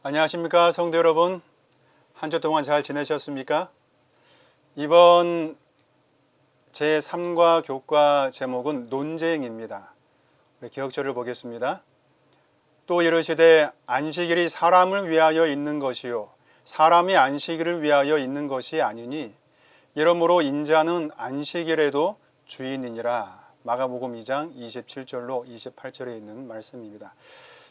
안녕하십니까 성도 여러분, 한 주 동안 잘 지내셨습니까? 이번 제3과 교과 제목은 논쟁입니다. 우리 기억절을 보겠습니다. 또 이르시되 안식일이 사람을 위하여 있는 것이요 사람이 안식일을 위하여 있는 것이 아니니 이러므로 인자는 안식일에도 주인이니라. 마가복음 2장 27절로 28절에 있는 말씀입니다.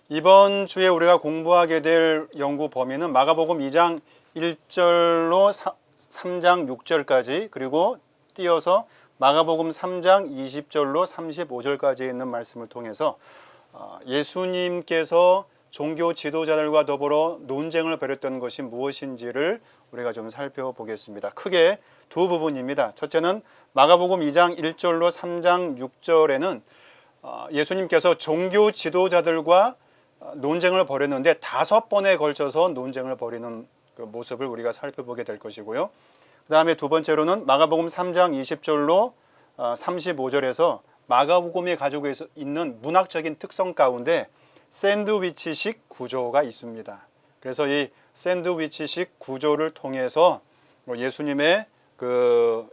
이번 주에 우리가 공부하게 될 연구 범위는 마가복음 2장 1절로 3장 6절까지, 그리고 띄어서 마가복음 3장 20절로 35절까지 있는 말씀을 통해서 예수님께서 종교 지도자들과 더불어 논쟁을 벌였던 것이 무엇인지를 우리가 좀 살펴보겠습니다. 크게 두 부분입니다. 첫째는 마가복음 2장 1절로 3장 6절에는 예수님께서 종교 지도자들과 논쟁을 벌였는데 5번에 걸쳐서 논쟁을 벌이는 그 모습을 우리가 살펴보게 될 것이고요. 그 다음에 두 번째로는 마가복음 3장 20절로 35절에서 마가복음이 가지고 있는 문학적인 특성 가운데 샌드위치식 구조가 있습니다. 그래서 이 샌드위치식 구조를 통해서 예수님의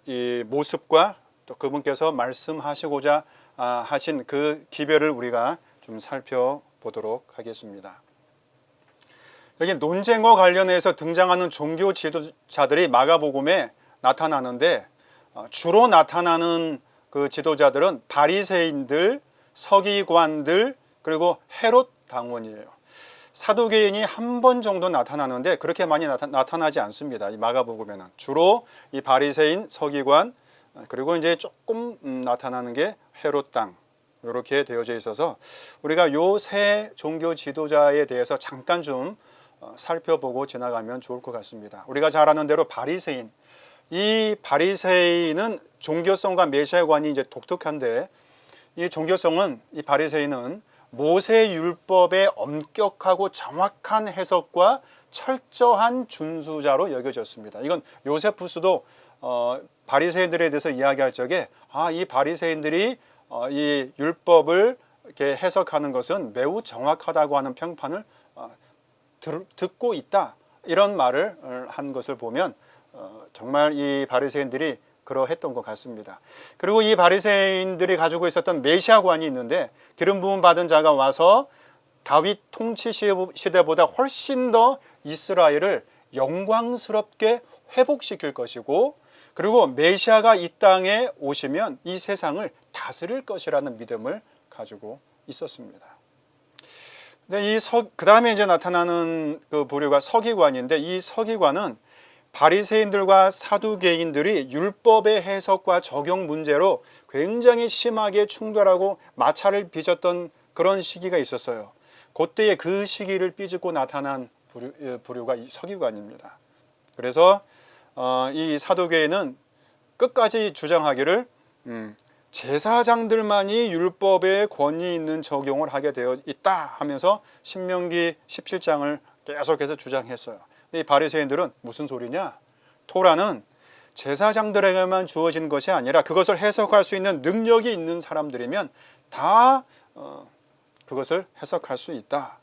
이 모습과 또 그분께서 말씀하시고자 하신 그 기별을 우리가 좀 살펴보도록 하겠습니다. 여기 논쟁과 관련해서 등장하는 종교 지도자들이 마가복음에 나타나는데 주로 나타나는 그 지도자들은 바리새인들, 서기관들, 그리고 헤롯 당원이에요. 사두개인이 한 번 정도 나타나는데 그렇게 많이 나타나지 않습니다. 이 마가복음에는 주로 이 바리새인, 서기관, 그리고 이제 조금 나타나는 게 헤롯 당, 이렇게 되어져 있어서 우리가 요 세 종교 지도자에 대해서 잠깐 좀 살펴보고 지나가면 좋을 것 같습니다. 우리가 잘 아는 대로 바리새인, 이 바리새인은 종교성과 메시아관이 이제 독특한데, 이 종교성은, 이 바리새인은 모세 율법의 엄격하고 정확한 해석과 철저한 준수자로 여겨졌습니다. 이건 요세푸스도 바리새인들에 대해서 이야기할 적에 이 바리새인들이 이 율법을 이렇게 해석하는 것은 매우 정확하다고 하는 평판을 듣고 있다, 이런 말을 한 것을 보면 정말 이 바리새인들이 그러했던 것 같습니다. 그리고 이 바리새인들이 가지고 있었던 메시아관이 있는데, 기름 부음 받은 자가 와서 다윗 통치 시대보다 훨씬 더 이스라엘을 영광스럽게 회복시킬 것이고, 그리고 메시아가 이 땅에 오시면 이 세상을 다스릴 것이라는 믿음을 가지고 있었습니다. 근데 그 다음에 이제 나타나는 그 부류가 서기관인데, 이 서기관은 바리새인들과 사두개인들이 율법의 해석과 적용 문제로 굉장히 심하게 충돌하고 마찰을 빚었던 그런 시기가 있었어요. 그때의 그 시기를 삐집고 나타난 부류가 이 서기관입니다. 그래서 이 사두개인은 끝까지 주장하기를 제사장들만이 율법에 권위 있는 적용을 하게 되어 있다 하면서 신명기 17장을 계속해서 주장했어요. 이 바리새인들은 무슨 소리냐? 토라는 제사장들에게만 주어진 것이 아니라 그것을 해석할 수 있는 능력이 있는 사람들이면 다 그것을 해석할 수 있다.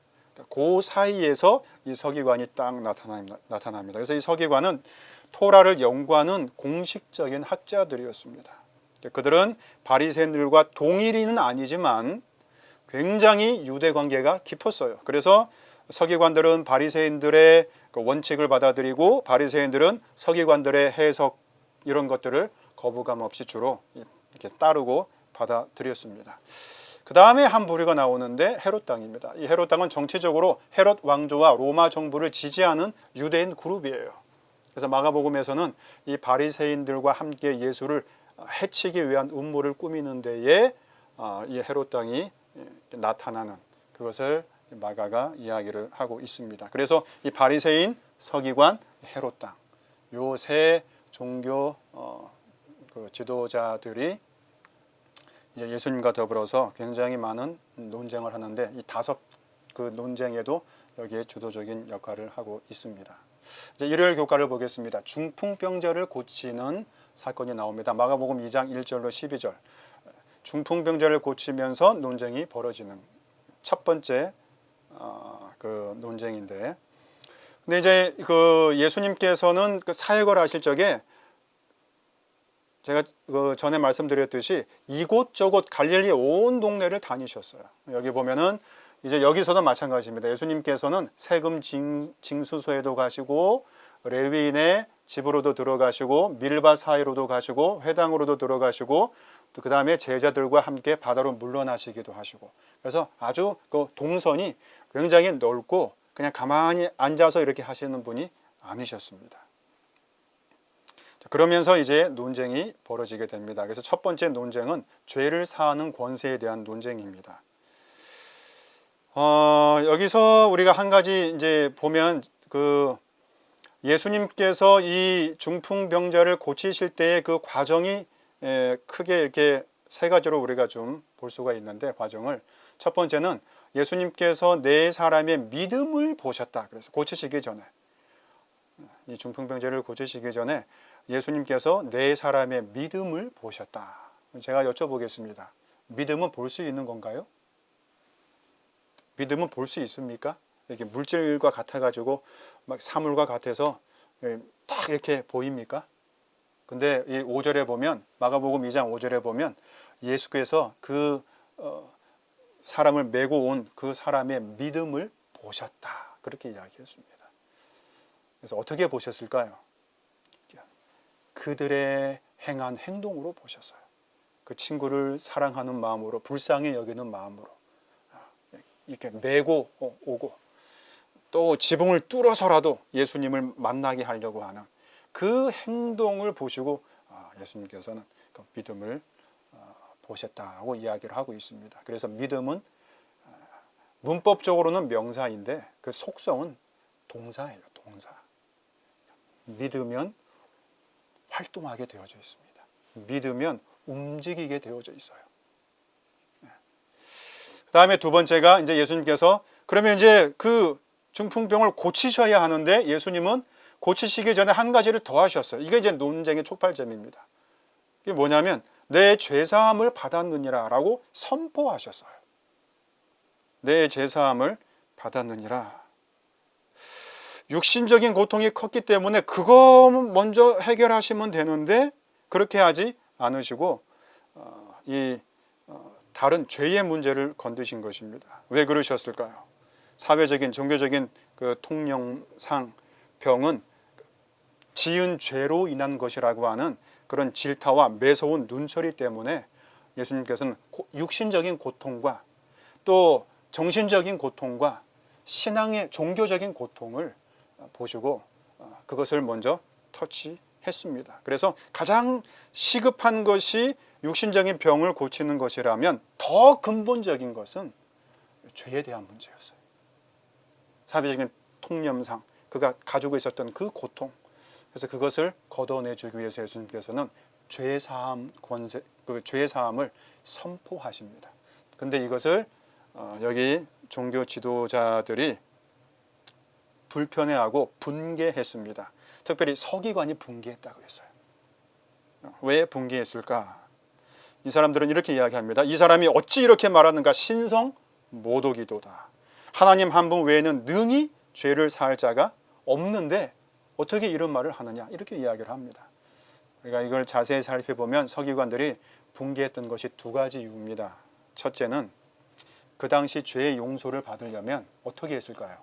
그 사이에서 이 서기관이 딱 나타납니다. 그래서 이 서기관은 토라를 연구하는 공식적인 학자들이었습니다. 그들은 바리새인들과 동일인은 아니지만 굉장히 유대 관계가 깊었어요. 그래서 서기관들은 바리새인들의 그 원칙을 받아들이고 바리새인들은 서기관들의 해석, 이런 것들을 거부감 없이 주로 이렇게 따르고 받아들였습니다. 그 다음에 한 부류가 나오는데 헤롯 당입니다. 이 헤롯 당은 정치적으로 헤롯 왕조와 로마 정부를 지지하는 유대인 그룹이에요. 그래서 마가복음에서는 이 바리새인들과 함께 예수를 해치기 위한 음모를 꾸미는 데에 이 헤롯 당이 나타나는 그것을 마가가 이야기를 하고 있습니다. 그래서 이 바리새인, 서기관, 헤롯 당, 요 세 종교 그 지도자들이 이제 예수님과 더불어서 굉장히 많은 논쟁을 하는데, 이 5 그 논쟁에도 여기에 주도적인 역할을 하고 있습니다. 이제 일요일 교과를 보겠습니다. 중풍병자를 고치는 사건이 나옵니다. 마가복음 2장 1절로 12절. 중풍병자를 고치면서 논쟁이 벌어지는 첫 번째 그 논쟁인데, 근데 이제 그 예수님께서는 그 사역을 하실 적에 제가 그 전에 말씀드렸듯이 이곳저곳 갈릴리 온 동네를 다니셨어요. 여기 보면은 이제 여기서도 마찬가지입니다. 예수님께서는 세금 징수소에도 가시고 레위인의 집으로도 들어가시고 밀밭 사이로도 가시고 회당으로도 들어가시고 또 그 다음에 제자들과 함께 바다로 물러나시기도 하시고, 그래서 아주 그 동선이 굉장히 넓고 그냥 가만히 앉아서 이렇게 하시는 분이 아니셨습니다. 그러면서 이제 논쟁이 벌어지게 됩니다. 그래서 첫 번째 논쟁은 죄를 사하는 권세에 대한 논쟁입니다. 여기서 우리가 한 가지 이제 보면 그 예수님께서 이 중풍병자를 고치실 때의 그 과정이 크게 이렇게 세 가지로 우리가 좀 볼 수가 있는데, 과정을 첫 번째는 예수님께서 네 사람의 믿음을 보셨다. 그래서 고치시기 전에, 이 중풍병자를 고치시기 전에 예수님께서 네 사람의 믿음을 보셨다. 제가 여쭤보겠습니다. 믿음은 볼 수 있는 건가요? 믿음은 볼 수 있습니까? 이렇게 물질과 같아가지고 막 사물과 같아서 딱 이렇게 보입니까? 근데 이 5절에 보면, 마가복음 2장 5절에 보면 예수께서 그 사람을 메고 온 그 사람의 믿음을 보셨다. 그렇게 이야기했습니다. 그래서 어떻게 보셨을까요? 그들의 행한 행동으로 보셨어요. 그 친구를 사랑하는 마음으로, 불쌍히 여기는 마음으로 이렇게 메고 오고, 또 지붕을 뚫어서라도 예수님을 만나게 하려고 하는 그 행동을 보시고 예수님께서는 그 믿음을 보셨다고 이야기를 하고 있습니다. 그래서 믿음은 문법적으로는 명사인데 그 속성은 동사예요. 동사. 믿으면 활동하게 되어져 있습니다. 믿으면 움직이게 되어져 있어요. 그 다음에 두 번째가 이제 예수님께서 그러면 이제 그 중풍병을 고치셔야 하는데 예수님은 고치시기 전에 한 가지를 더 하셨어요. 이게 이제 논쟁의 촉발점입니다. 이게 뭐냐면 내 죄사함을 받았느니라 라고 선포하셨어요. 내 죄사함을 받았느니라. 육신적인 고통이 컸기 때문에 그거 먼저 해결하시면 되는데 그렇게 하지 않으시고 다른 죄의 문제를 건드신 것입니다. 왜 그러셨을까요? 사회적인 종교적인 그 통념상 병은 지은 죄로 인한 것이라고 하는 그런 질타와 매서운 눈초리 때문에 예수님께서는 육신적인 고통과 또 정신적인 고통과 신앙의 종교적인 고통을 보시고 그것을 먼저 터치했습니다. 그래서 가장 시급한 것이 육신적인 병을 고치는 것이라면 더 근본적인 것은 죄에 대한 문제였어요. 사회적인 통념상 그가 가지고 있었던 그 고통, 그래서 그것을 걷어내주기 위해서 예수님께서는 죄사함을 선포하십니다. 근데 이것을 여기 종교 지도자들이 불편해하고 분개했습니다. 특별히 서기관이 분개했다고 그랬어요. 왜 분개했을까? 이 사람들은 이렇게 이야기합니다. 이 사람이 어찌 이렇게 말하는가? 신성 모독이도다. 하나님 한 분 외에는 능히 죄를 사할 자가 없는데 어떻게 이런 말을 하느냐? 이렇게 이야기를 합니다. 우리가 이걸 자세히 살펴보면 서기관들이 분개했던 것이 두 가지 이유입니다. 첫째는 그 당시 죄의 용서를 받으려면 어떻게 했을까요?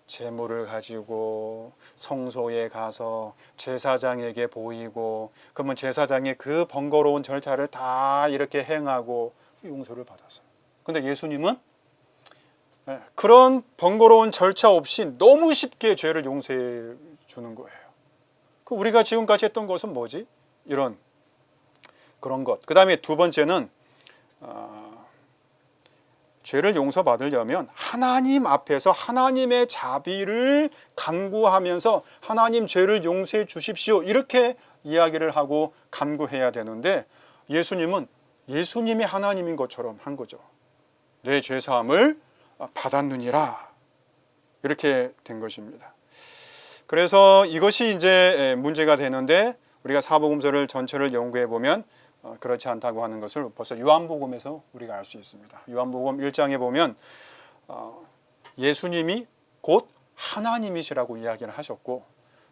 제물을 가지고 성소에 가서 제사장에게 보이고, 그러면 제사장이 그 번거로운 절차를 다 이렇게 행하고 용서를 받았어요. 근데 예수님은 그런 번거로운 절차 없이 너무 쉽게 죄를 용서해 주는 거예요. 우리가 지금까지 했던 것은 뭐지? 그런 것. 그 다음에 두 번째는 죄를 용서받으려면 하나님 앞에서 하나님의 자비를 간구하면서 하나님 죄를 용서해 주십시오 이렇게 이야기를 하고 간구해야 되는데 예수님은 예수님이 하나님인 것처럼 한 거죠. 내 죄사함을 받았느니라 이렇게 된 것입니다. 그래서 이것이 이제 문제가 되는데 우리가 사복음서를 전체를 연구해 보면 그렇지 않다고 하는 것을 벌써 요한복음에서 우리가 알 수 있습니다. 요한복음 1장에 보면 예수님이 곧 하나님이시라고 이야기를 하셨고,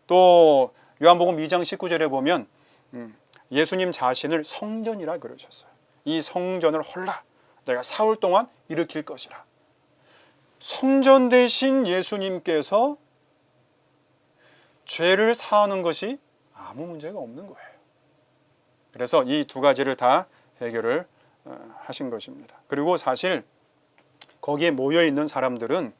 또 요한복음 2장 19절에 보면 예수님 자신을 성전이라 그러셨어요. 이 성전을 헐라 내가 사흘 동안 일으킬 것이라. 성전 대신 예수님께서 죄를 사하는 것이 아무 문제가 없는 거예요. 그래서 이 두 가지를 다 해결을 하신 것입니다. 그리고 사실 거기에 모여 있는 사람들은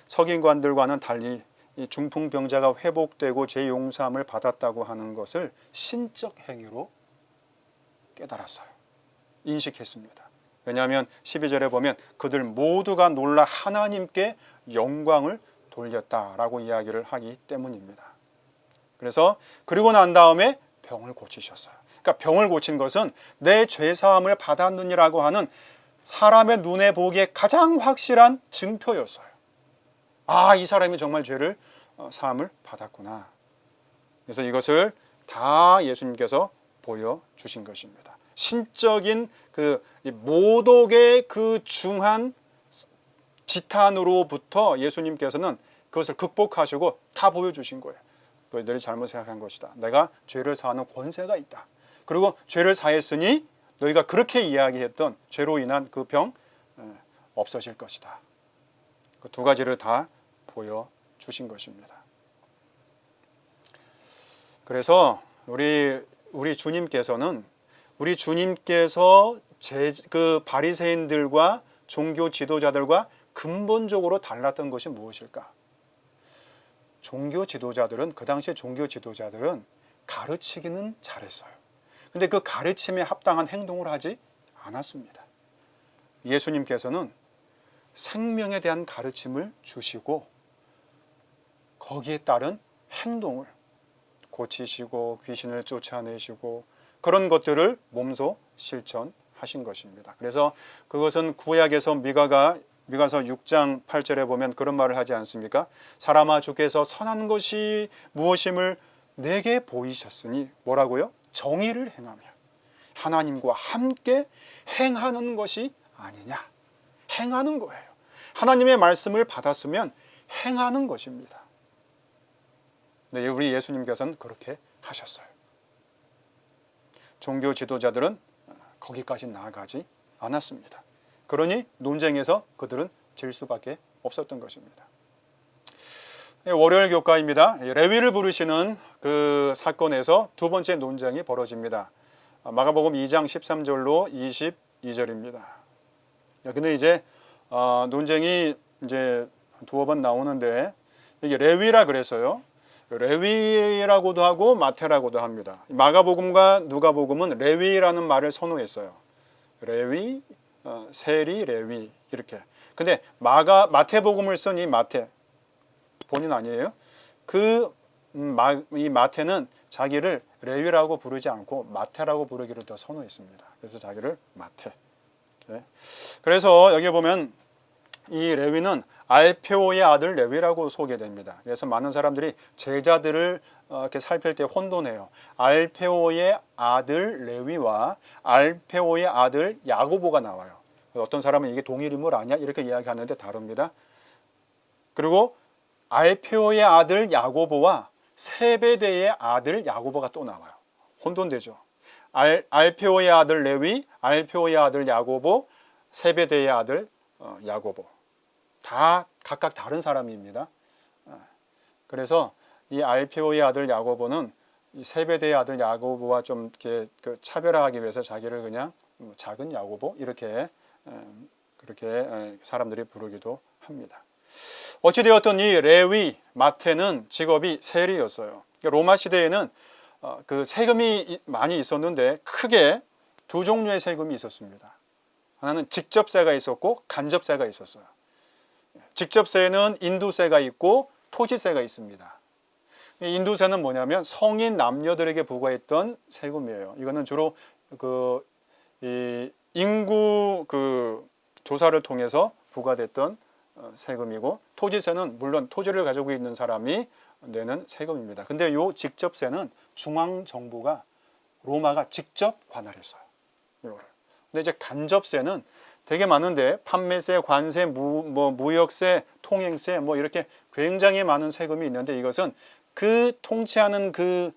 서기관들과는 달리 이 중풍병자가 회복되고 죄 용서함을 받았다고 하는 것을 신적 행위로 깨달았어요. 인식했습니다. 왜냐하면 12절에 보면 그들 모두가 놀라 하나님께 영광을 돌렸다라고 이야기를 하기 때문입니다. 그래서 그리고 난 다음에 병을 고치셨어요. 그러니까 병을 고친 것은 내 죄사함을 받았느니라고 하는 사람의 눈에 보기에 가장 확실한 증표였어요. 아, 이 사람이 정말 죄를 사함을 받았구나. 그래서 이것을 다 예수님께서 보여주신 것입니다. 신적인 그 모독의 그 중한 지탄으로부터 예수님께서는 그것을 극복하시고 다 보여주신 거예요. 너희들이 잘못 생각한 것이다. 내가 죄를 사하는 권세가 있다. 그리고 죄를 사했으니 너희가 그렇게 이야기했던 죄로 인한 그 병 없어질 것이다. 그 두 가지를 다 보여주신 것입니다. 그래서 우리 주님께서는 그 바리새인들과 종교 지도자들과 근본적으로 달랐던 것이 무엇일까? 그 당시에 종교 지도자들은 가르치기는 잘했어요. 근데 그 가르침에 합당한 행동을 하지 않았습니다. 예수님께서는 생명에 대한 가르침을 주시고 거기에 따른 행동을 고치시고 귀신을 쫓아내시고 그런 것들을 몸소 실천하신 것입니다. 그래서 그것은 구약에서 미가서 6장 8절에 보면 그런 말을 하지 않습니까? 사람아 주께서 선한 것이 무엇임을 내게 보이셨으니 뭐라고요? 정의를 행하며 하나님과 함께 행하는 것이 아니냐. 행하는 거예요. 하나님의 말씀을 받았으면 행하는 것입니다. 근데 우리 예수님께서는 그렇게 하셨어요. 종교 지도자들은 거기까지 나아가지 않았습니다. 그러니 논쟁에서 그들은 질 수밖에 없었던 것입니다. 월요일 교과입니다. 레위를 부르시는 그 사건에서 두 번째 논쟁이 벌어집니다. 마가복음 2장 13절로 22절입니다. 여기는 이제 논쟁이 이제 두어 번 나오는데 이게 레위라 그래서요. 레위라고도 하고 마태라고도 합니다. 마가복음과 누가복음은 레위라는 말을 선호했어요. 레위, 세리, 레위 이렇게. 근데 마태복음을 쓴 이 마태 본인 아니에요? 이 마태는 자기를 레위라고 부르지 않고 마태라고 부르기를 더 선호했습니다. 그래서 자기를 마태. 그래서 여기 보면 이 레위는 알페오의 아들 레위라고 소개됩니다. 그래서 많은 사람들이 제자들을 이렇게 살필 때 혼돈해요. 알페오의 아들 레위와 알페오의 아들 야고보가 나와요. 어떤 사람은 이게 동일 인물 아니야? 이렇게 이야기하는데 다릅니다. 그리고 알페오의 아들 야고보와 세베대의 아들 야고보가 또 나와요. 혼돈되죠. 알페오의 아들 레위, 알페오의 아들 야고보, 세베대의 아들 야고보. 다 각각 다른 사람입니다. 그래서 이 알페오의 아들 야고보는 이 세베대의 아들 야고보와 좀 이렇게 차별화하기 위해서 자기를 그냥 작은 야고보 이렇게 그렇게 사람들이 부르기도 합니다. 어찌되었든 이 레위 마태는 직업이 세리였어요. 로마 시대에는 그 세금이 많이 있었는데 크게 두 종류의 세금이 있었습니다. 하나는 직접세가 있었고 간접세가 있었어요. 직접세는 인두세가 있고 토지세가 있습니다. 인두세는 뭐냐면 성인 남녀들에게 부과했던 세금이에요. 이거는 주로 이 인구 조사를 통해서 부과됐던 세금이고, 토지세는 물론 토지를 가지고 있는 사람이 내는 세금입니다. 근데 이 직접세는 중앙 정부가 로마가 직접 관할했어요. 근데 이제 간접세는 되게 많은데 판매세, 관세, 무역세, 통행세 뭐 이렇게 굉장히 많은 세금이 있는데 이것은 그 통치하는 그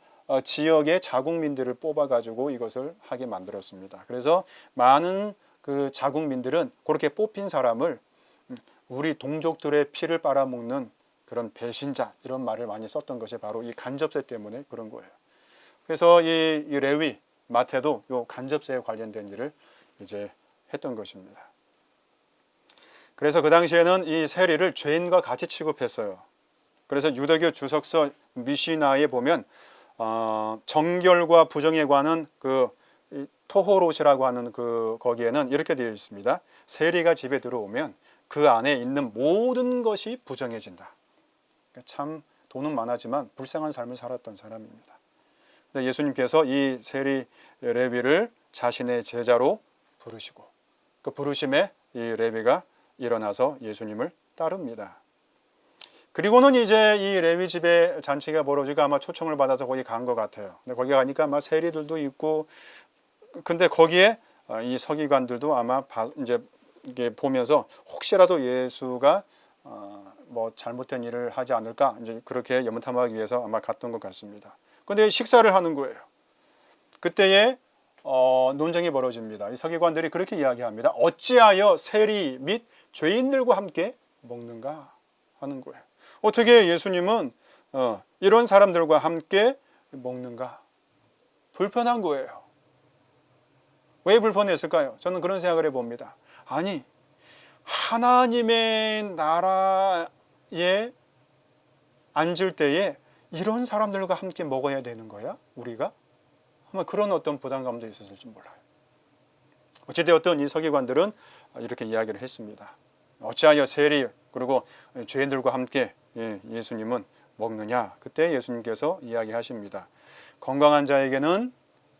지역의 자국민들을 뽑아가지고 이것을 하게 만들었습니다. 그래서 많은 그 자국민들은 그렇게 뽑힌 사람을 우리 동족들의 피를 빨아먹는 그런 배신자 이런 말을 많이 썼던 것이 바로 이 간접세 때문에 그런 거예요. 그래서 이 레위 마태도 요 간접세에 관련된 일을 이제 했던 것입니다. 그래서 그 당시에는 이 세리를 죄인과 같이 취급했어요. 그래서 유대교 주석서 미시나에 보면 정결과 부정에 관한 그 토호롯이라고 하는 그 거기에는 이렇게 되어 있습니다. 세리가 집에 들어오면 그 안에 있는 모든 것이 부정해진다. 참 돈은 많았지만 불쌍한 삶을 살았던 사람입니다. 예수님께서 이 세리 레위를 자신의 제자로 부르시고 그 부르심에 이 레위가 일어나서 예수님을 따릅니다. 그리고는 이제 이 레위 집에 잔치가 벌어지고 아마 초청을 받아서 거기 간 것 같아요. 근데 거기 가니까 아마 세리들도 있고, 근데 거기에 이 서기관들도 아마 이제 이게 보면서 혹시라도 예수가 뭐 잘못된 일을 하지 않을까 이제 그렇게 염탐하기 위해서 아마 갔던 것 같습니다. 근데 식사를 하는 거예요. 그때에 논쟁이 벌어집니다. 이 서기관들이 그렇게 이야기합니다. 어찌하여 세리 및 죄인들과 함께 먹는가 하는 거예요. 어떻게 예수님은 이런 사람들과 함께 먹는가? 불편한 거예요. 왜 불편했을까요? 저는 그런 생각을 해봅니다. 아니, 하나님의 나라에 앉을 때에 이런 사람들과 함께 먹어야 되는 거야? 우리가? 아마 그런 어떤 부담감도 있었을지 몰라요. 어찌되었든 이 서기관들은 이렇게 이야기를 했습니다. 어찌하여 세리 그리고 죄인들과 함께 예수님은 먹느냐? 그때 예수님께서 이야기하십니다. 건강한 자에게는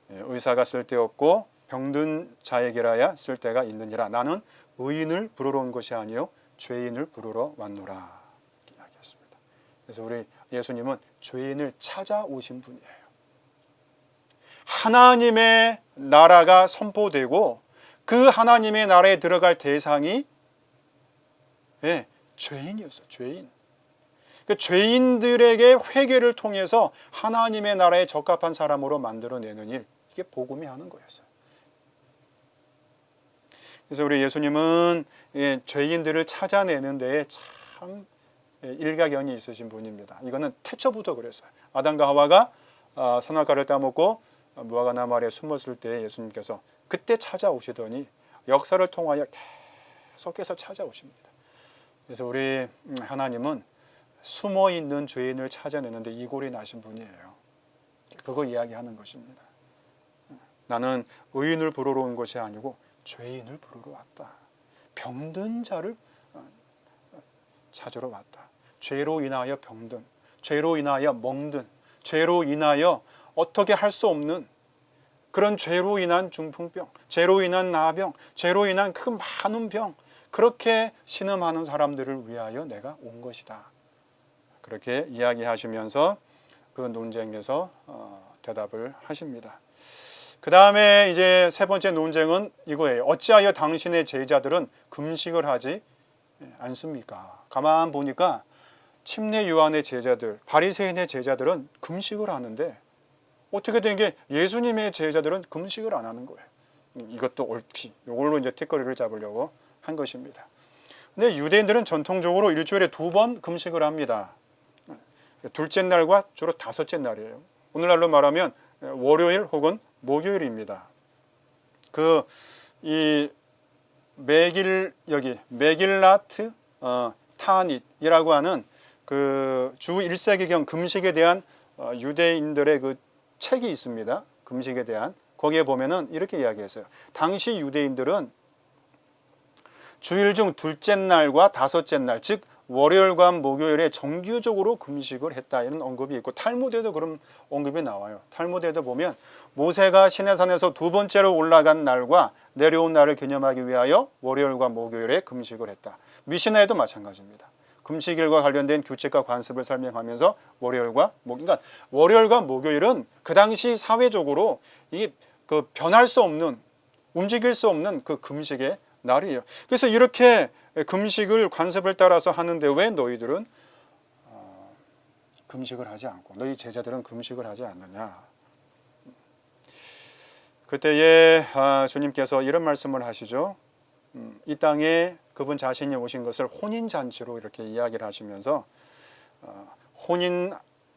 의사가 쓸데없고 병든 자에게라야 쓸데가 있느니라. 나는 의인을 부르러 온 것이 아니요 죄인을 부르러 왔노라. 이야기했습니다. 그래서 우리 예수님은 죄인을 찾아오신 분이에요. 하나님의 나라가 선포되고 그 하나님의 나라에 들어갈 대상이 죄인이었어요. 죄인. 그 죄인들에게 회개를 통해서 하나님의 나라에 적합한 사람으로 만들어내는 일, 이게 복음이 하는 거였어요. 그래서 우리 예수님은 죄인들을 찾아내는 데에 참 일가견이 있으신 분입니다. 이거는 태초부터 그랬어요. 아담과 하와가 선악과를 따먹고 무화과 나무에 숨었을 때 예수님께서 그때 찾아오시더니 역사를 통하여 계속해서 찾아오십니다. 그래서 우리 하나님은 숨어있는 죄인을 찾아내는데 이골이 나신 분이에요. 그거 이야기하는 것입니다. 나는 의인을 부르러 온 것이 아니고 죄인을 부르러 왔다. 병든 자를 찾으러 왔다. 죄로 인하여 병든, 죄로 인하여 멍든, 죄로 인하여 어떻게 할 수 없는 그런 죄로 인한 중풍병, 죄로 인한 나병, 죄로 인한 그 많은 병, 그렇게 신음하는 사람들을 위하여 내가 온 것이다. 그렇게 이야기하시면서 그 논쟁에서 대답을 하십니다. 그 다음에 이제 세 번째 논쟁은 이거예요. 어찌하여 당신의 제자들은 금식을 하지 않습니까? 가만 보니까 침례 요한의 제자들, 바리새인의 제자들은 금식을 하는데 어떻게 된 게 예수님의 제자들은 금식을 안 하는 거예요. 이것도 옳지. 이걸로 이제 틱거리를 잡으려고 한 것입니다. 근데 유대인들은 전통적으로 일주일에 2번 금식을 합니다. 둘째 날과 주로 다섯째 날이에요. 오늘날로 말하면 월요일 혹은 목요일입니다. 이 메길라트 타닛이라고 하는 그 주 1세기경 금식에 대한 유대인들의 그 책이 있습니다. 금식에 대한. 거기에 보면은 이렇게 이야기했어요. 당시 유대인들은 주일 중 둘째 날과 다섯째 날, 즉 월요일과 목요일에 정규적으로 금식을 했다 이런 언급이 있고 탈무드에도 그런 언급이 나와요. 탈무드에도 보면 모세가 시내산에서 2번째로 올라간 날과 내려온 날을 기념하기 위하여 월요일과 목요일에 금식을 했다. 미시나에도 마찬가지입니다. 금식일과 관련된 규칙과 관습을 설명하면서 월요일과 목요일은 그 당시 사회적으로 이 그 변할 수 없는, 움직일 수 없는 그 금식의 날이에요. 그래서 이렇게 금식을 관습을 따라서 하는데 왜 너희들은 금식을 하지 않고 너희 제자들은 금식을 하지 않느냐. 그때에 주님께서 이런 말씀을 하시죠. 이 땅에 그분 자신이 오신 것을 혼인잔치로 이렇게 이야기를 하시면서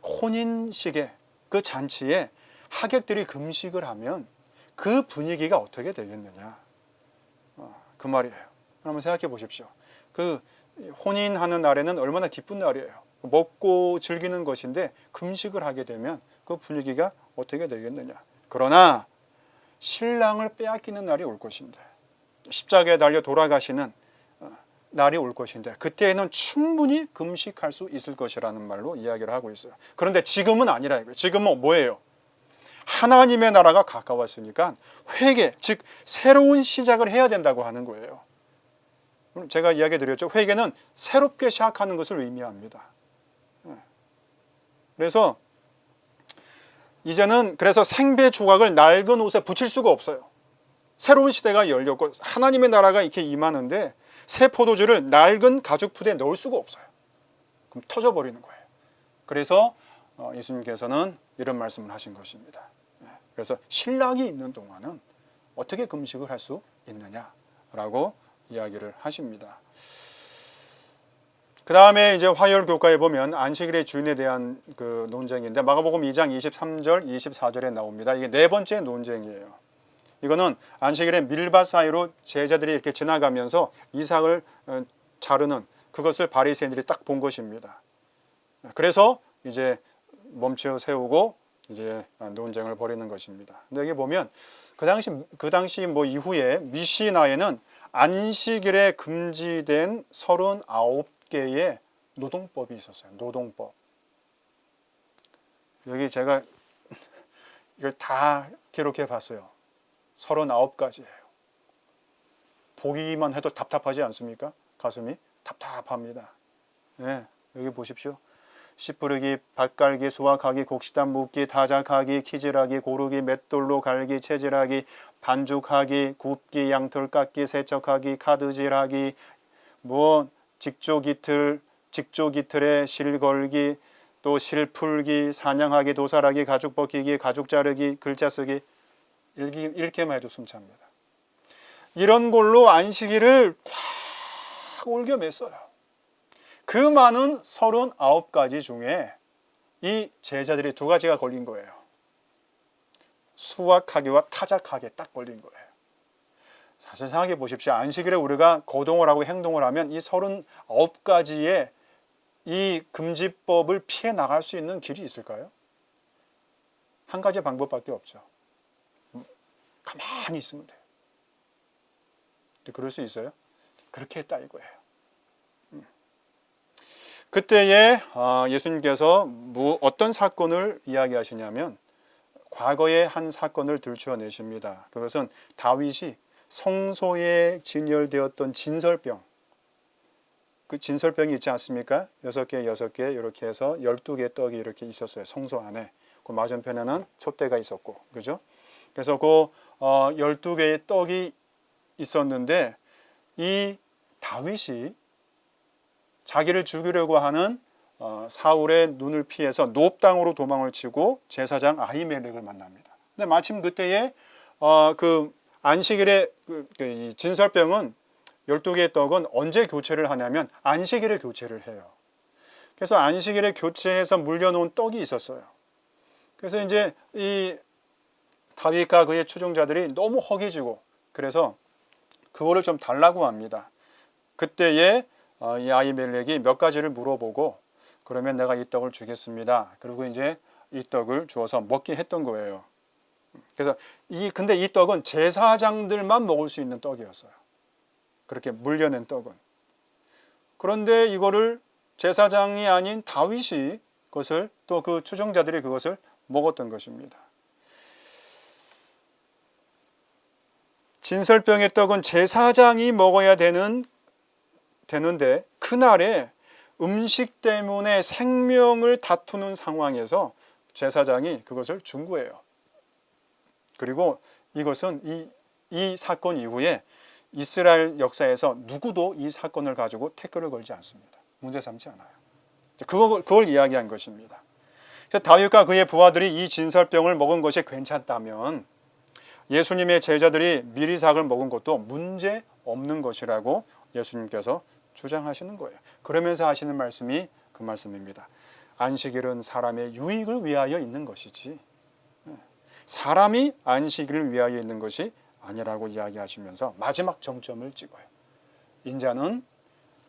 혼인식의 그 잔치에 하객들이 금식을 하면 그 분위기가 어떻게 되겠느냐. 그 말이에요. 한번 생각해 보십시오. 그 혼인하는 날에는 얼마나 기쁜 날이에요. 먹고 즐기는 것인데 금식을 하게 되면 그 분위기가 어떻게 되겠느냐. 그러나 신랑을 빼앗기는 날이 올 것인데, 십자가에 달려 돌아가시는 날이 올 것인데, 그때에는 충분히 금식할 수 있을 것이라는 말로 이야기를 하고 있어요. 그런데 지금은 아니라 이거예요. 지금은 뭐예요? 하나님의 나라가 가까웠으니까 회개, 즉 새로운 시작을 해야 된다고 하는 거예요. 제가 이야기 드렸죠. 회개는 새롭게 시작하는 것을 의미합니다. 그래서 이제는 생배 조각을 낡은 옷에 붙일 수가 없어요. 새로운 시대가 열렸고 하나님의 나라가 이렇게 임하는데 새 포도주를 낡은 가죽푸대에 넣을 수가 없어요. 그럼 터져버리는 거예요. 그래서 예수님께서는 이런 말씀을 하신 것입니다. 그래서 신랑이 있는 동안은 어떻게 금식을 할 수 있느냐라고 이야기를 하십니다. 그 다음에 이제 화요일 교과에 보면 안식일의 주인에 대한 그 논쟁인데 마가복음 2장 23절, 24절에 나옵니다. 이게 네 번째 논쟁이에요. 이거는 안식일의 밀밭 사이로 제자들이 이렇게 지나가면서 이삭을 자르는 그것을 바리새인들이 딱 본 것입니다. 그래서 이제 멈춰 세우고 이제 논쟁을 벌이는 것입니다. 근데 여기 보면 그 당시 뭐 이후에 미시나에는 안식일에 금지된 39개의 노동법이 있었어요. 노동법. 여기 제가 이걸 다 기록해 봤어요. 39가지예요. 보기만 해도 답답하지 않습니까? 가슴이 답답합니다. 네, 여기 보십시오. 씨 뿌르기, 밭 갈기, 수확하기, 곡식단 묻기, 타작하기, 키질하기, 고르기, 맷돌로 갈기, 채질하기, 반죽하기, 굽기, 양털 깎기, 세척하기, 카드질하기, 직조기틀에 실 걸기, 또 실 풀기, 사냥하기, 도살하기, 가죽 벗기기, 가죽 자르기, 글자 쓰기. 읽기만 해도 숨찹니다. 이런 걸로 안식일을 꽉 올겨맸어요. 그 많은 39가지 중에 이 제자들이 두 가지가 걸린 거예요. 수확하기와 타작하기에 딱 걸린 거예요. 사실 생각해 보십시오. 안식일에 우리가 거동을 하고 행동을 하면 이 39가지의 이 금지법을 피해 나갈 수 있는 길이 있을까요? 한 가지 방법밖에 없죠. 가만히 있으면 돼요. 그럴 수 있어요? 그렇게 했다 이거예요. 그때에 예수님께서 어떤 사건을 이야기하시냐면 과거의 한 사건을 들추어내십니다. 그것은 다윗이 성소에 진열되었던 진설병, 그 진설병이 있지 않습니까? 6개, 6개 이렇게 해서 12개의 떡이 이렇게 있었어요. 성소 안에. 그 맞은편에는 촛대가 있었고, 그죠? 그래서 그 12개의 떡이 있었는데 이 다윗이 자기를 죽이려고 하는 사울의 눈을 피해서 놉 땅으로 도망을 치고 제사장 아히멜렉을 만납니다. 근데 마침 그때에 그 안식일에 이 진설병은 12개의 떡은 언제 교체를 하냐면 안식일에 교체를 해요. 그래서 안식일에 교체해서 물려놓은 떡이 있었어요. 그래서 이제 이 다윗과 그의 추종자들이 너무 허기지고 그래서 그거를 좀 달라고 합니다. 그때에 이 아히멜렉이 몇 가지를 물어보고 그러면 내가 이 떡을 주겠습니다. 그리고 이제 이 떡을 주어서 먹게 했던 거예요. 그래서 근데 이 떡은 제사장들만 먹을 수 있는 떡이었어요. 그렇게 물려낸 떡은. 그런데 이거를 제사장이 아닌 다윗이 그것을 또 그 추종자들이 그것을 먹었던 것입니다. 진설병의 떡은 제사장이 먹어야 되는데 그날에 음식 때문에 생명을 다투는 상황에서 제사장이 그것을 준 거예요. 그리고 이것은 이 사건 이후에 이스라엘 역사에서 누구도 이 사건을 가지고 태클을 걸지 않습니다. 문제 삼지 않아요. 그걸 이야기한 것입니다. 다윗과 그의 부하들이 이 진설병을 먹은 것이 괜찮다면 예수님의 제자들이 미리삭을 먹은 것도 문제 없는 것이라고 예수님께서 주장하시는 거예요. 그러면서 하시는 말씀이 그 말씀입니다. 안식일은 사람의 유익을 위하여 있는 것이지 사람이 안식일을 위하여 있는 것이 아니라고 이야기하시면서 마지막 정점을 찍어요. 인자는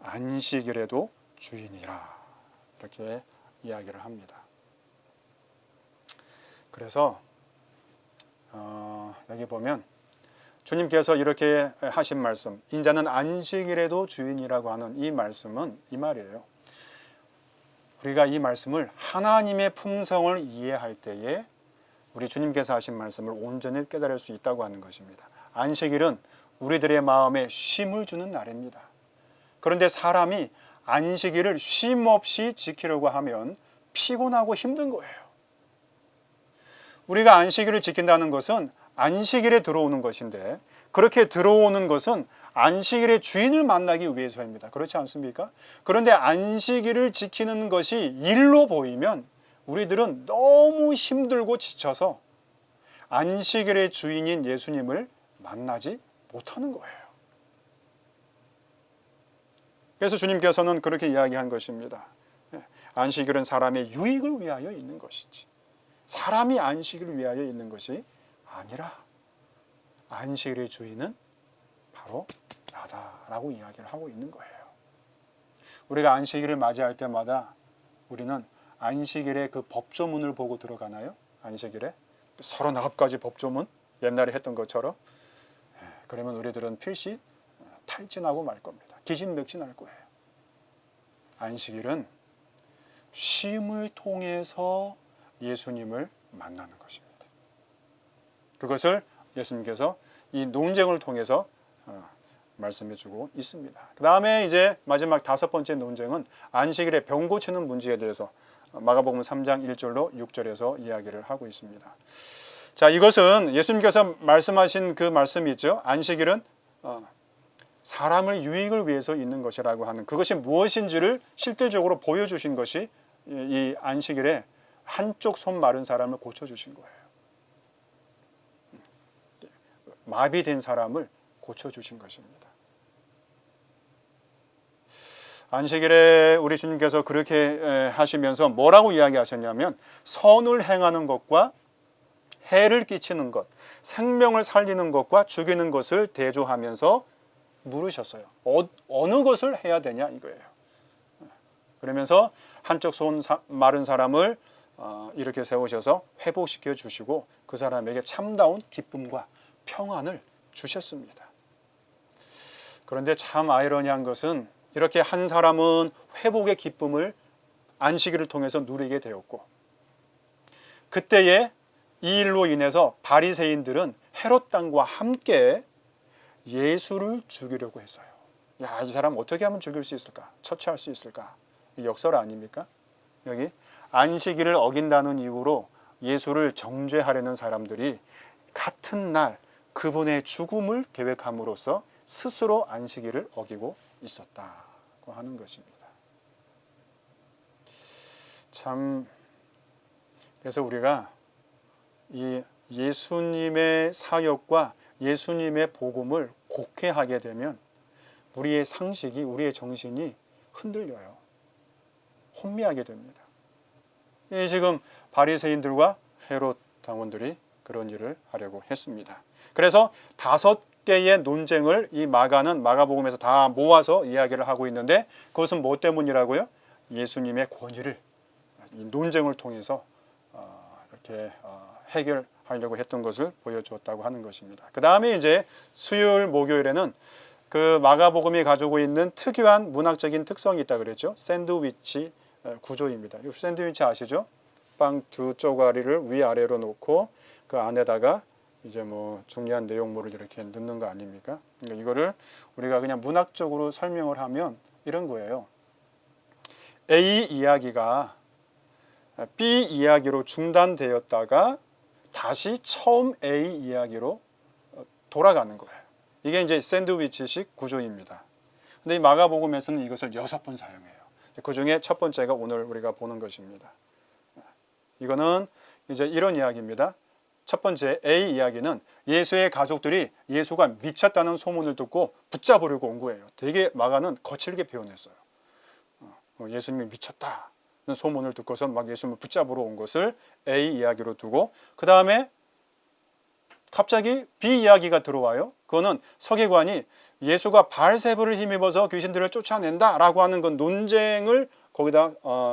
안식일에도 주인이라 이렇게 이야기를 합니다. 그래서 여기 보면 주님께서 이렇게 하신 말씀, 인자는 안식일에도 주인이라고 하는 이 말씀은 이 말이에요. 우리가 이 말씀을 하나님의 품성을 이해할 때에 우리 주님께서 하신 말씀을 온전히 깨달을 수 있다고 하는 것입니다. 안식일은 우리들의 마음에 쉼을 주는 날입니다. 그런데 사람이 안식일을 쉼 없이 지키려고 하면 피곤하고 힘든 거예요. 우리가 안식일을 지킨다는 것은 안식일에 들어오는 것인데 그렇게 들어오는 것은 안식일의 주인을 만나기 위해서입니다. 그렇지 않습니까? 그런데 안식일을 지키는 것이 일로 보이면 우리들은 너무 힘들고 지쳐서 안식일의 주인인 예수님을 만나지 못하는 거예요. 그래서 주님께서는 그렇게 이야기한 것입니다. 안식일은 사람의 유익을 위하여 있는 것이지 사람이 안식일을 위하여 있는 것이 아니라 안식일의 주인은 바로 나다라고 이야기를 하고 있는 거예요. 우리가 안식일을 맞이할 때마다 우리는 안식일의 그 법조문을 보고 들어가나요? 안식일에 39가지 법조문 옛날에 했던 것처럼 그러면 우리들은 필시 탈진하고 말 겁니다. 기진맥진할 거예요. 안식일은 쉼을 통해서 예수님을 만나는 것입니다. 그것을 예수님께서 이 논쟁을 통해서 말씀해 주고 있습니다. 그 다음에 이제 마지막 5번째 논쟁은 안식일에 병 고치는 문제에 대해서 마가복음 3장 1절로 6절에서 이야기를 하고 있습니다. 자, 이것은 예수님께서 말씀하신 그 말씀이 있죠. 안식일은 사람의 유익을 위해서 있는 것이라고 하는 그것이 무엇인지를 실질적으로 보여주신 것이 이 안식일에 한쪽 손 마른 사람을 고쳐주신 거예요. 마비된 사람을 고쳐주신 것입니다. 안식일에 우리 주님께서 그렇게 하시면서 뭐라고 이야기하셨냐면 선을 행하는 것과 해를 끼치는 것, 생명을 살리는 것과 죽이는 것을 대조하면서 물으셨어요. 어느 것을 해야 되냐 이거예요. 그러면서 한쪽 손 마른 사람을 이렇게 세우셔서 회복시켜 주시고 그 사람에게 참다운 기쁨과 평안을 주셨습니다. 그런데 참 아이러니한 것은 이렇게 한 사람은 회복의 기쁨을 안식일을 통해서 누리게 되었고 그때에 이 일로 인해서 바리새인들은 헤롯 왕과 함께 예수를 죽이려고 했어요. 야, 이 사람 어떻게 하면 죽일 수 있을까? 처치할 수 있을까? 이 역설 아닙니까? 여기 안식일을 어긴다는 이유로 예수를 정죄하려는 사람들이 같은 날 그분의 죽음을 계획함으로써 스스로 안식일을 어기고 있었다고 하는 것입니다. 참 그래서 우리가 이 예수님의 사역과 예수님의 복음을 곡해하게 되면 우리의 상식이 우리의 정신이 흔들려요. 혼미하게 됩니다. 지금 바리새인들과 헤롯 당원들이 그런 일을 하려고 했습니다. 그래서 5개의 논쟁을 이 마가복음에서 다 모아서 이야기를 하고 있는데 그것은 뭐 때문이라고요? 예수님의 권위를 이 논쟁을 통해서 이렇게 해결하려고 했던 것을 보여주었다고 하는 것입니다. 그 다음에 이제 수요일 목요일에는 그 마가복음이 가지고 있는 특유한 문학적인 특성이 있다 그랬죠. 샌드위치 구조입니다. 이 샌드위치 아시죠? 빵 2쪼가리를 위아래로 놓고 그 안에다가 이제 뭐 중요한 내용물을 이렇게 넣는 거 아닙니까? 그러니까 이거를 우리가 그냥 문학적으로 설명을 하면 이런 거예요. A 이야기가 B 이야기로 중단되었다가 다시 처음 A 이야기로 돌아가는 거예요. 이게 이제 샌드위치식 구조입니다. 근데 이 마가복음에서는 이것을 6번 사용해요. 그 중에 첫 번째가 오늘 우리가 보는 것입니다. 이거는 이제 이런 이야기입니다. 첫 번째 A 이야기는 예수의 가족들이 예수가 미쳤다는 소문을 듣고 붙잡으려고 온 거예요. 되게 마가는 거칠게 표현했어요. 예수님이 미쳤다는 소문을 듣고서 막 예수님을 붙잡으러 온 것을 A 이야기로 두고, 그 다음에 갑자기 B 이야기가 들어와요. 그거는 서기관이 예수가 바알세불을 힘입어서 귀신들을 쫓아낸다라고 하는 그 논쟁을 거기다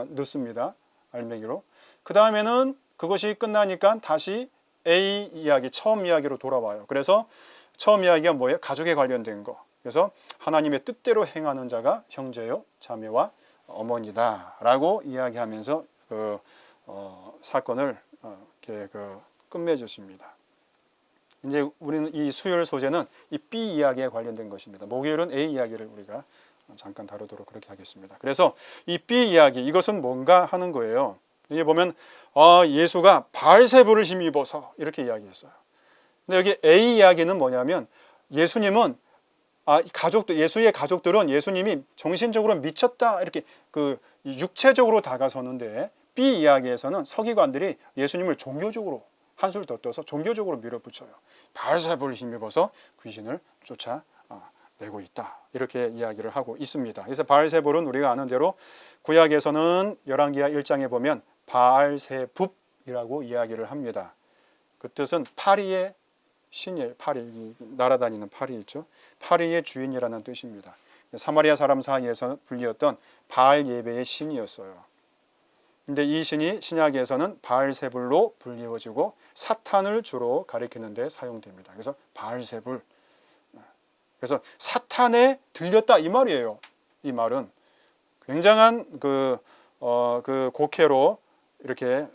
넣습니다. 알맹이로. 그 다음에는 그것이 끝나니까 다시 A 이야기, 처음 이야기로 돌아와요. 그래서 처음 이야기가 뭐예요? 가족에 관련된 거. 그래서 하나님의 뜻대로 행하는 자가 형제요, 자매와 어머니다 라고 이야기하면서 사건을 이렇게 끝맺으십니다. 이제 우리는 이 수요일 소재는 이 B 이야기에 관련된 것입니다. 목요일은 A 이야기를 우리가 잠깐 다루도록 그렇게 하겠습니다. 그래서 이 B 이야기, 이것은 뭔가 하는 거예요. 여기 보면 예수가 바알세불을 힘입어서 이렇게 이야기했어요. 근데 여기 A 이야기는 뭐냐면 예수님은 예수의 가족들은 예수님이 정신적으로 미쳤다 이렇게 육체적으로 다가서는데, B 이야기에서는 서기관들이 예수님을 종교적으로 한술 더 떠서 종교적으로 밀어붙여요. 바알세불을 힘입어서 귀신을 쫓아내고 있다 이렇게 이야기를 하고 있습니다. 그래서 바알세불은 우리가 아는 대로 구약에서는 열왕기하 1장에 보면 바알세붑이라고 이야기를 합니다. 그 뜻은 파리의 신이에요. 파리, 날아다니는 파리 있죠. 파리의 주인이라는 뜻입니다. 사마리아 사람 사이에서 불리었던 바알 예배의 신이었어요. 근데 이 신이 신약에서는 바알세불로 불리워지고 사탄을 주로 가리키는 데 사용됩니다. 그래서 바알세불. 그래서 사탄에 들렸다 이 말이에요. 이 말은 굉장한 그 곡해로 이렇게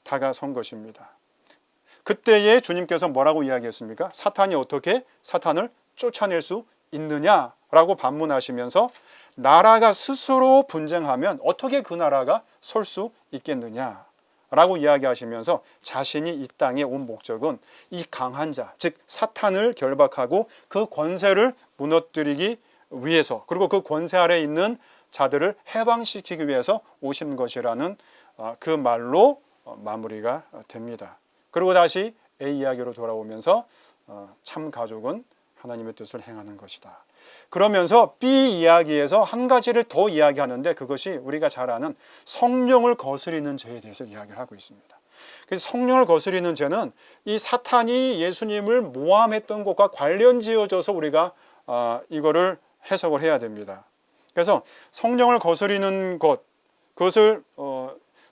다가선 것입니다. 그때에 주님께서 뭐라고 이야기했습니까? 사탄이 어떻게 사탄을 쫓아낼 수 있느냐라고 반문하시면서 나라가 스스로 분쟁하면 어떻게 그 나라가 설 수 있겠느냐라고 이야기하시면서 자신이 이 땅에 온 목적은 이 강한 자, 즉 사탄을 결박하고 그 권세를 무너뜨리기 위해서, 그리고 그 권세 아래에 있는 자들을 해방시키기 위해서 오신 것이라는 그 말로 마무리가 됩니다. 그리고 다시 A 이야기로 돌아오면서 참 가족은 하나님의 뜻을 행하는 것이다. 그러면서 B 이야기에서 한 가지를 더 이야기하는데, 그것이 우리가 잘 아는 성령을 거스리는 죄에 대해서 이야기를 하고 있습니다. 그래서 성령을 거스리는 죄는 이 사탄이 예수님을 모함했던 것과 관련 지어져서 우리가 이거를 해석을 해야 됩니다. 그래서 성령을 거스리는 것, 그것을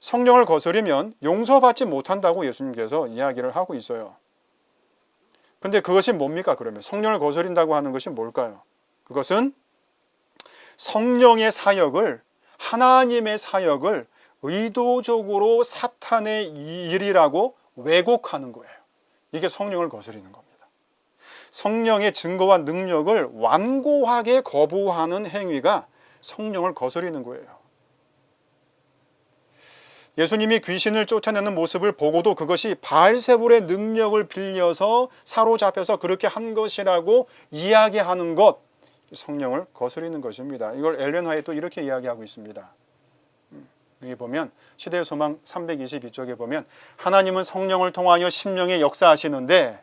성령을 거스리면 용서받지 못한다고 예수님께서 이야기를 하고 있어요. 근데 그것이 뭡니까? 그러면 성령을 거스린다고 하는 것이 뭘까요? 그것은 성령의 사역을, 하나님의 사역을 의도적으로 사탄의 일이라고 왜곡하는 거예요. 이게 성령을 거스리는 겁니다. 성령의 증거와 능력을 완고하게 거부하는 행위가 성령을 거스리는 거예요. 예수님이 귀신을 쫓아내는 모습을 보고도 그것이 바알세불의 능력을 빌려서 사로잡혀서 그렇게 한 것이라고 이야기하는 것, 성령을 거스리는 것입니다. 이걸 엘렌 화이트도 이렇게 이야기하고 있습니다. 여기 보면 시대의 소망 322쪽에 보면 하나님은 성령을 통하여 심령에 역사하시는데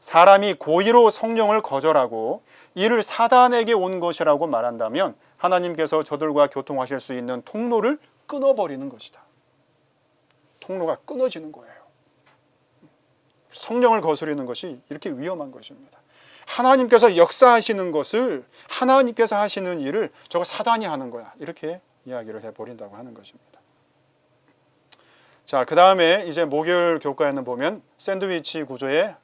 사람이 고의로 성령을 거절하고 이를 사단에게 온 것이라고 말한다면 하나님께서 저들과 교통하실 수 있는 통로를 끊어버리는 것이다. 통로가 끊어지는 거예요. 성령을 거스르는 것이 이렇게 위험한 것입니다. 하나님께서 역사하시는 것을, 하나님께서 하시는 일을 저거 사단이 하는 거야, 이렇게 이야기를 해버린다고 하는 것입니다. 자, 그 다음에 이제 목요일 교과에는 보면 샌드위치 구조의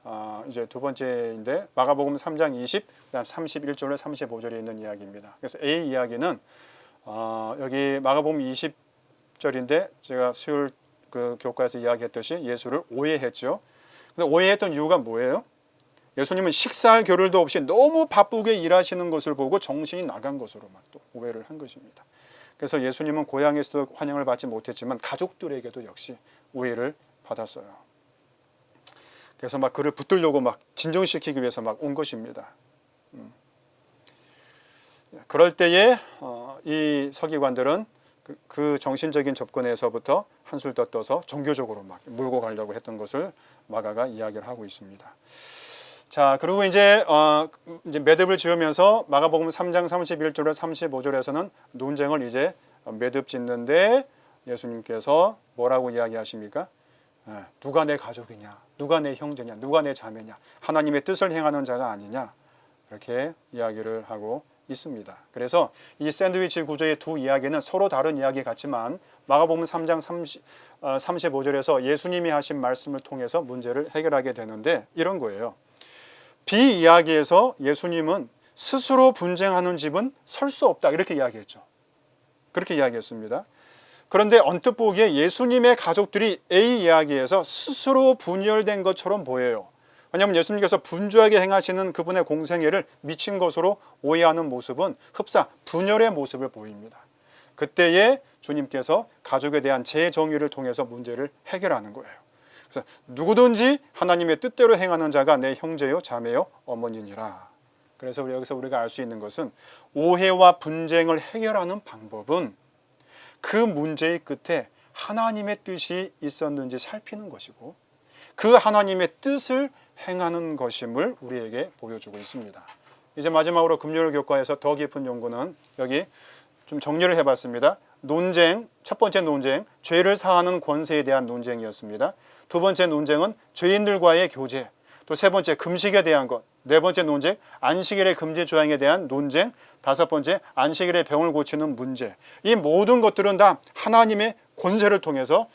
이제 두 번째인데 마가복음 3장 20, 그다음 31절에 35절에 있는 이야기입니다. 그래서 A 이야기는 여기 마가복음 20절인데 제가 수요일 그 교과에서 이야기했듯이 예수를 오해했죠. 근데 오해했던 이유가 뭐예요? 예수님은 식사할 겨를도 없이 너무 바쁘게 일하시는 것을 보고 정신이 나간 것으로 막 또 오해를 한 것입니다. 그래서 예수님은 고향에서도 환영을 받지 못했지만 가족들에게도 역시 오해를 받았어요. 그래서 막 그를 붙들려고 막 진정시키기 위해서 막 온 것입니다. 그럴 때에 이 서기관들은 그 정신적인 접근에서부터 한술 더 떠서 종교적으로 막 몰고 가려고 했던 것을 마가가 이야기를 하고 있습니다. 자, 그리고 이제 매듭을 지으면서 마가복음 3장 31절에서 35절에서는 논쟁을 이제 매듭 짓는데 예수님께서 뭐라고 이야기하십니까? 누가 내 가족이냐, 누가 내 형제냐, 누가 내 자매냐, 하나님의 뜻을 행하는 자가 아니냐, 이렇게 이야기를 하고 있습니다. 그래서 이 샌드위치 구조의 두 이야기는 서로 다른 이야기 같지만 마가복음 3장 35절에서 예수님이 하신 말씀을 통해서 문제를 해결하게 되는데 이런 거예요. 비이야기에서 예수님은 스스로 분쟁하는 집은 설 수 없다 이렇게 이야기했죠. 그렇게 이야기했습니다. 그런데 언뜻 보기에 예수님의 가족들이 A 이야기에서 스스로 분열된 것처럼 보여요. 왜냐하면 예수님께서 분주하게 행하시는 그분의 공생애를 미친 것으로 오해하는 모습은 흡사 분열의 모습을 보입니다. 그때에 주님께서 가족에 대한 재정의를 통해서 문제를 해결하는 거예요. 그래서 누구든지 하나님의 뜻대로 행하는 자가 내 형제요 자매요 어머니니라. 그래서 여기서 우리가 알 수 있는 것은 오해와 분쟁을 해결하는 방법은 그 문제의 끝에 하나님의 뜻이 있었는지 살피는 것이고 그 하나님의 뜻을 행하는 것임을 우리에게 보여주고 있습니다. 이제 마지막으로 금요일 교과에서 더 깊은 연구는 여기 좀 정리를 해봤습니다. 논쟁, 첫 번째 논쟁, 죄를 사하는 권세에 대한 논쟁이었습니다. 두 번째 논쟁은 죄인들과의 교제, 또 세 번째 금식에 대한 것, 네 번째 논쟁, 안식일의 금지 조항에 대한 논쟁, 다섯 번째 안식일의 병을 고치는 문제. 이 모든 것들은 다 하나님의 권세를 통해서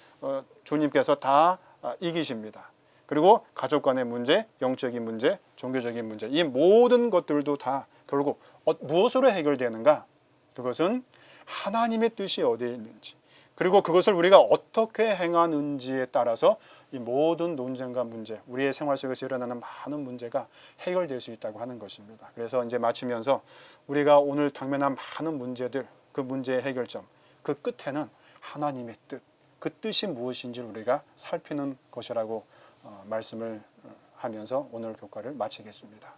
주님께서 다 이기십니다. 그리고 가족 간의 문제, 영적인 문제, 종교적인 문제, 이 모든 것들도 다 결국 무엇으로 해결되는가? 그것은 하나님의 뜻이 어디에 있는지, 그리고 그것을 우리가 어떻게 행하는지에 따라서 이 모든 논쟁과 문제, 우리의 생활 속에서 일어나는 많은 문제가 해결될 수 있다고 하는 것입니다. 그래서 이제 마치면서 우리가 오늘 당면한 많은 문제들, 그 문제의 해결점, 그 끝에는 하나님의 뜻, 그 뜻이 무엇인지를 우리가 살피는 것이라고 말씀을 하면서 오늘 교과를 마치겠습니다.